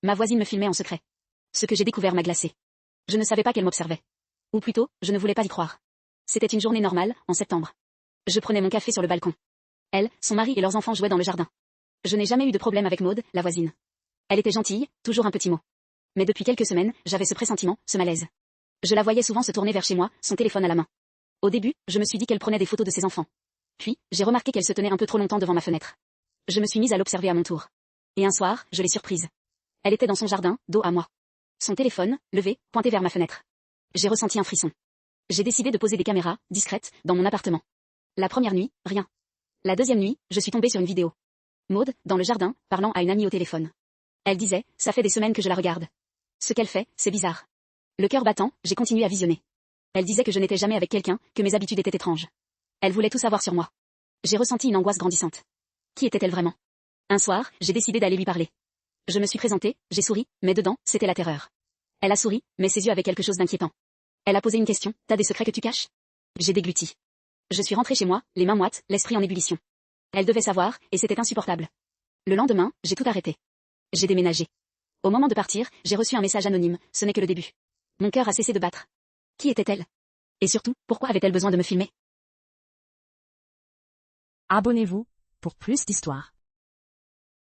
Ma voisine me filmait en secret. Ce que j'ai découvert m'a glacé. Je ne savais pas qu'elle m'observait. Ou plutôt, je ne voulais pas y croire. C'était une journée normale, en septembre. Je prenais mon café sur le balcon. Elle, son mari et leurs enfants jouaient dans le jardin. Je n'ai jamais eu de problème avec Maude, la voisine. Elle était gentille, toujours un petit mot. Mais depuis quelques semaines, j'avais ce pressentiment, ce malaise. Je la voyais souvent se tourner vers chez moi, son téléphone à la main. Au début, je me suis dit qu'elle prenait des photos de ses enfants. Puis, j'ai remarqué qu'elle se tenait un peu trop longtemps devant ma fenêtre. Je me suis mise à l'observer à mon tour. Et un soir, je l'ai surprise. Elle était dans son jardin, dos à moi. Son téléphone, levé, pointé vers ma fenêtre. J'ai ressenti un frisson. J'ai décidé de poser des caméras, discrètes, dans mon appartement. La première nuit, rien. La deuxième nuit, je suis tombée sur une vidéo. Maude, dans le jardin, parlant à une amie au téléphone. Elle disait, ça fait des semaines que je la regarde. Ce qu'elle fait, c'est bizarre. Le cœur battant, j'ai continué à visionner. Elle disait que je n'étais jamais avec quelqu'un, que mes habitudes étaient étranges. Elle voulait tout savoir sur moi. J'ai ressenti une angoisse grandissante. Qui était-elle vraiment? Un soir, j'ai décidé d'aller lui parler. Je me suis présentée, j'ai souri, mais dedans, c'était la terreur. Elle a souri, mais ses yeux avaient quelque chose d'inquiétant. Elle a posé une question, t'as des secrets que tu caches? J'ai dégluti. Je suis rentrée chez moi, les mains moites, l'esprit en ébullition. Elle devait savoir, et c'était insupportable. Le lendemain, j'ai tout arrêté. J'ai déménagé. Au moment de partir, j'ai reçu un message anonyme, ce n'est que le début. Mon cœur a cessé de battre. Qui était-elle? Et surtout, pourquoi avait-elle besoin de me filmer? Abonnez-vous pour plus d'histoires.